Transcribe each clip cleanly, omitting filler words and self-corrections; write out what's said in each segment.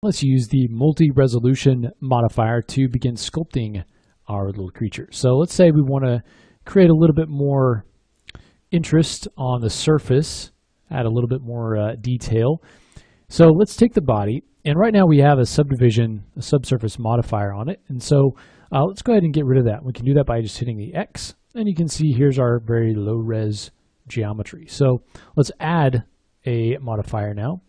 Let's use the multi-resolution modifier to begin sculpting our little creature. So let's say we want to create a little bit more interest on the surface, add a little bit more detail. So let's take the body, and right now we have a subdivision, a subsurface modifier on it. And so let's go ahead and get rid of that. We can do that by just hitting the X, and you can see here's our very low-res geometry. So let's add a modifier now.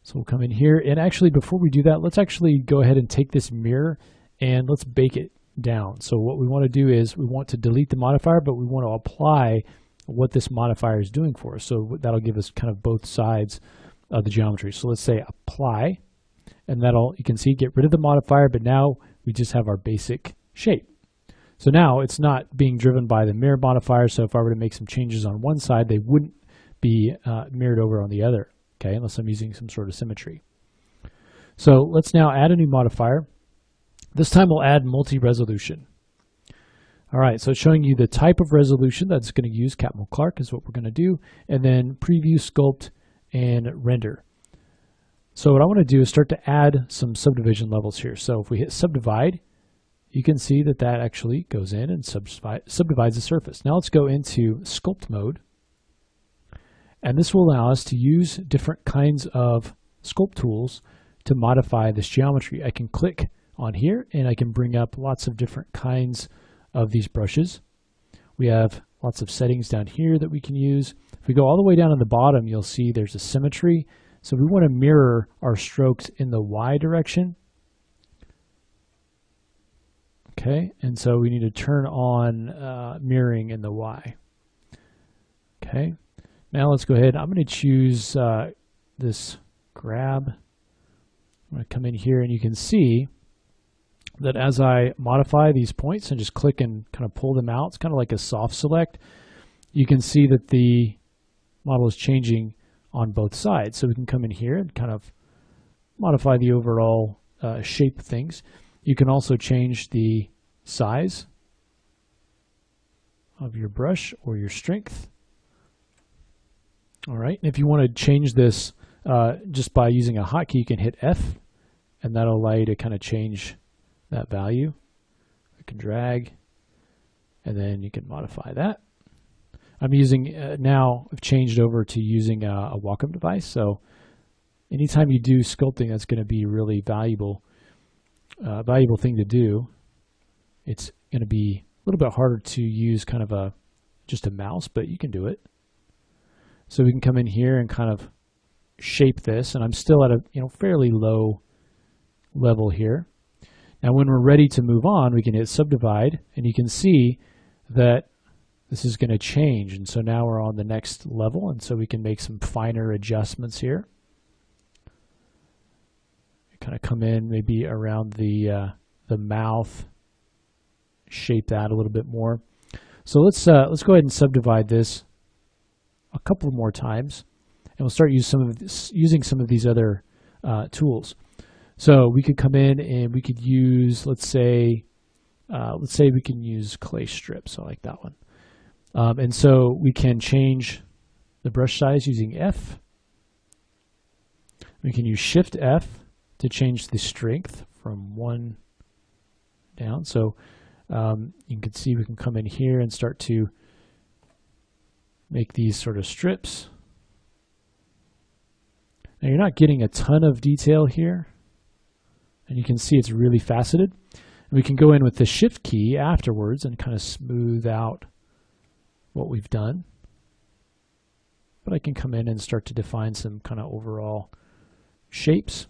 So we'll come in here, and actually before we do that, let's actually go ahead and take this mirror and let's bake it down. So what we want to do is we want to delete the modifier, but we want to apply what this modifier is doing for us. So that'll give us kind of both sides of the geometry. So let's say apply, and that'll, you can see, get rid of the modifier, but now we just have our basic shape. So now it's not being driven by the mirror modifier, so if I were to make some changes on one side, they wouldn't be mirrored over on the other, okay, unless I'm using some sort of symmetry. So let's now add a new modifier. This time we'll add multi-resolution. All right, so it's showing you the type of resolution that's going to use. Captain Clark is what we're going to do, and then preview, sculpt, and render. So what I want to do is start to add some subdivision levels here. So if we hit subdivide, you can see that that actually goes in and subdivides the surface. Now let's go into sculpt mode, and this will allow us to use different kinds of sculpt tools to modify this geometry. I can click on here and I can bring up lots of different kinds of these brushes. We have lots of settings down here that we can use. If we go all the way down to the bottom, you'll see there's a symmetry. So we want to mirror our strokes in the Y direction. Okay, and so we need to turn on mirroring in the Y. Okay, now let's go ahead. I'm going to choose this grab. I'm going to come in here, and you can see that as I modify these points and just click and kind of pull them out, it's kind of like a soft select. You can see that the model is changing on both sides. So we can come in here and kind of modify the overall shape of things. You can also change the size of your brush or your strength. All right, and if you want to change this just by using a hotkey, you can hit F, and that'll allow you to kind of change that value. I can drag, and then you can modify that. I'm using, now I've changed over to using a walk-up device, so anytime you do sculpting, that's going to be really valuable thing to do. It's going to be a little bit harder to use kind of just a mouse, but you can do it. So we can come in here and kind of shape this, and I'm still at a fairly low level here. Now when we're ready to move on, we can hit subdivide, and you can see that this is going to change, and so now we're on the next level, and so we can make some finer adjustments here. Kind of come in maybe around the mouth, shape that a little bit more. So let's go ahead and subdivide this a couple more times, and we'll start using some of these other tools. So we could come in and we could use, let's say we can use clay strips. I like that one. And so we can change the brush size using F. We can use Shift F to change the strength from 1 down. So you can see we can come in here and start to make these sort of strips. Now you're not getting a ton of detail here, and you can see it's really faceted. And we can go in with the Shift key afterwards and kind of smooth out what we've done. But I can come in and start to define some kind of overall shapes.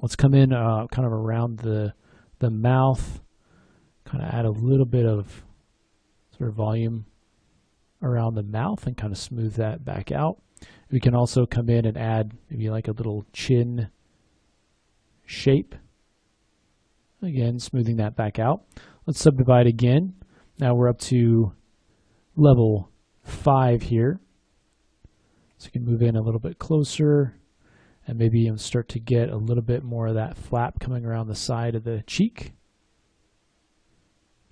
Let's come in kind of around the mouth, kind of add a little bit of sort of volume around the mouth and kind of smooth that back out. We can also come in and add maybe like a little chin shape. Again, smoothing that back out. Let's subdivide again. Now we're up to level 5 here. So you can move in a little bit closer and maybe start to get a little bit more of that flap coming around the side of the cheek.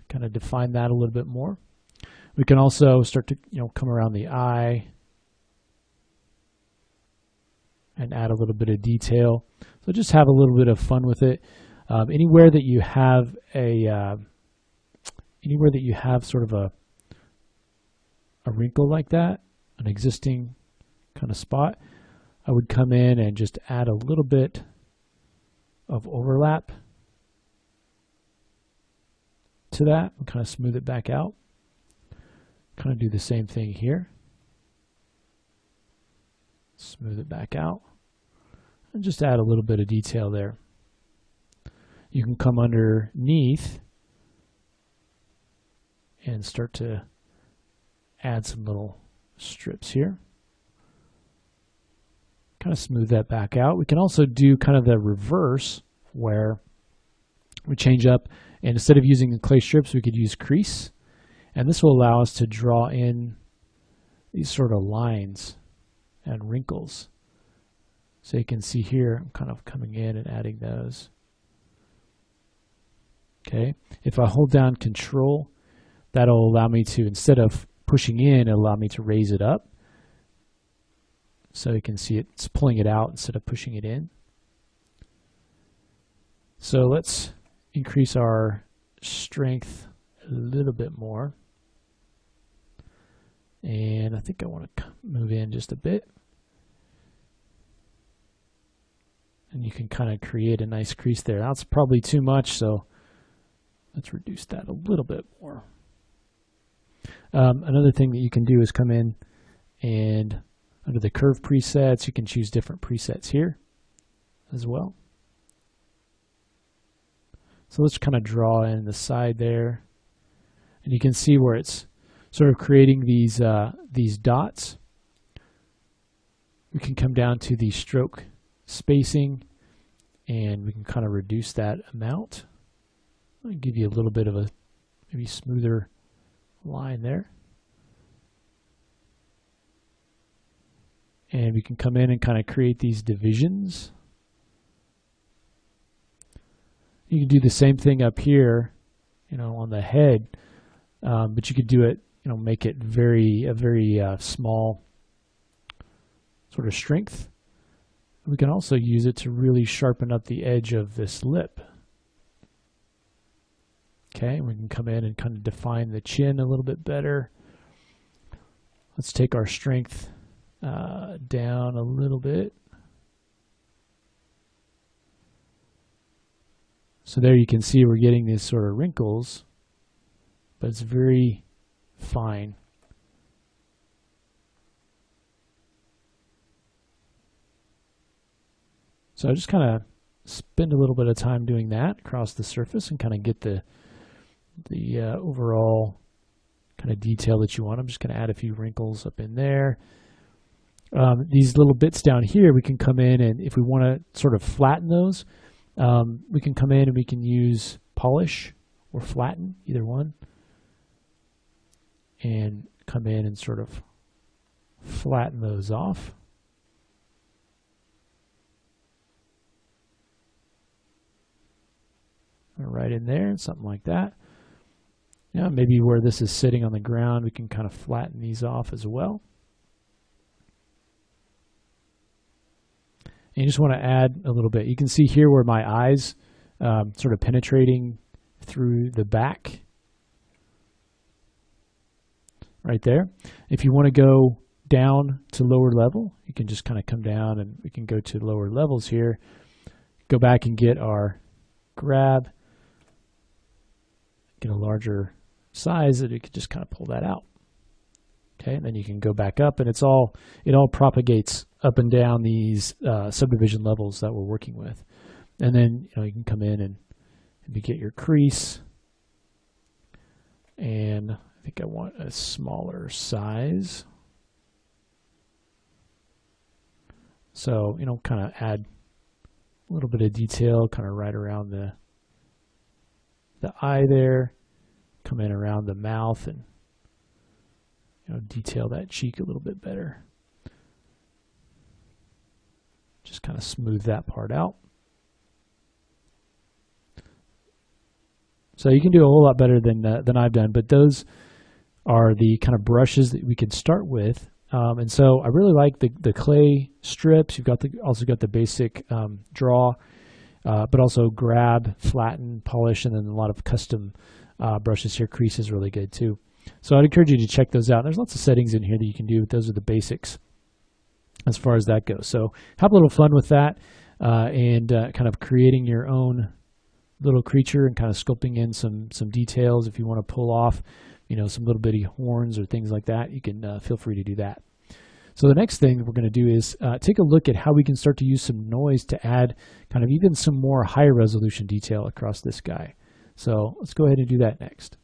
Kind of define that a little bit more. We can also start to come around the eye and add a little bit of detail. So just have a little bit of fun with it. Anywhere that you have sort of a wrinkle like that, an existing kind of spot, I would come in and just add a little bit of overlap to that and kind of smooth it back out. Kind of do the same thing here. Smooth it back out and just add a little bit of detail there. You can come underneath and start to add some little strips here. Kind of smooth that back out. We can also do kind of the reverse where we change up, and instead of using the clay strips, we could use crease. And this will allow us to draw in these sort of lines and wrinkles. So you can see here, I'm kind of coming in and adding those. Okay, if I hold down Control, that'll allow me to, instead of pushing in, it'll allow me to raise it up. So you can see it's pulling it out instead of pushing it in. So let's increase our strength a little bit more. And I think I want to move in just a bit. And you can kind of create a nice crease there. That's probably too much, so let's reduce that a little bit more. Another thing that you can do is come in and under the curve presets, you can choose different presets here as well. So let's kind of draw in the side there. And you can see where it's sort of creating these dots. We can come down to the stroke spacing and we can kind of reduce that amount. I'll give you a little bit of a maybe smoother line there. And we can come in and kind of create these divisions. You can do the same thing up here, you know, on the head, but you could do it, you know, make it a very small sort of strength. We can also use it to really sharpen up the edge of this lip. Okay, we can come in and kind of define the chin a little bit better. Let's take our strength down a little bit. So there you can see we're getting these sort of wrinkles, but it's very fine. So I just kind of spend a little bit of time doing that across the surface and kind of get the overall kind of detail that you want. I'm just going to add a few wrinkles up in there. These little bits down here, we can come in and if we want to sort of flatten those, we can come in and we can use polish or flatten, either one, and come in and sort of flatten those off. Right in there, something like that. Yeah, maybe where this is sitting on the ground, we can kind of flatten these off as well. And you just want to add a little bit. You can see here where my eyes sort of penetrating through the back. Right there. If you want to go down to lower level, you can just kind of come down and we can go to lower levels here. Go back and get our grab. Get a larger size that you could just kind of pull that out. Okay, and then you can go back up and it all propagates up and down these subdivision levels that we're working with. And then you can come in and maybe get your crease. And I think I want a smaller size. So, kind of add a little bit of detail kind of right around the eye there, come in around the mouth and detail that cheek a little bit better. Just kind of smooth that part out. So you can do a whole lot better than I've done, but those are the kind of brushes that we can start with And so I really like the clay strips. You've got also got the basic draw, but also grab, flatten, polish, and then a lot of custom brushes here. Crease is really good too. So I'd encourage you to check those out. There's lots of settings in here that you can do. Those are the basics as far as that goes. So have a little fun with that and kind of creating your own little creature and kind of sculpting in some details. If you want to pull off, some little bitty horns or things like that, you can feel free to do that. So the next thing we're going to do is take a look at how we can start to use some noise to add kind of even some more higher resolution detail across this guy. So let's go ahead and do that next.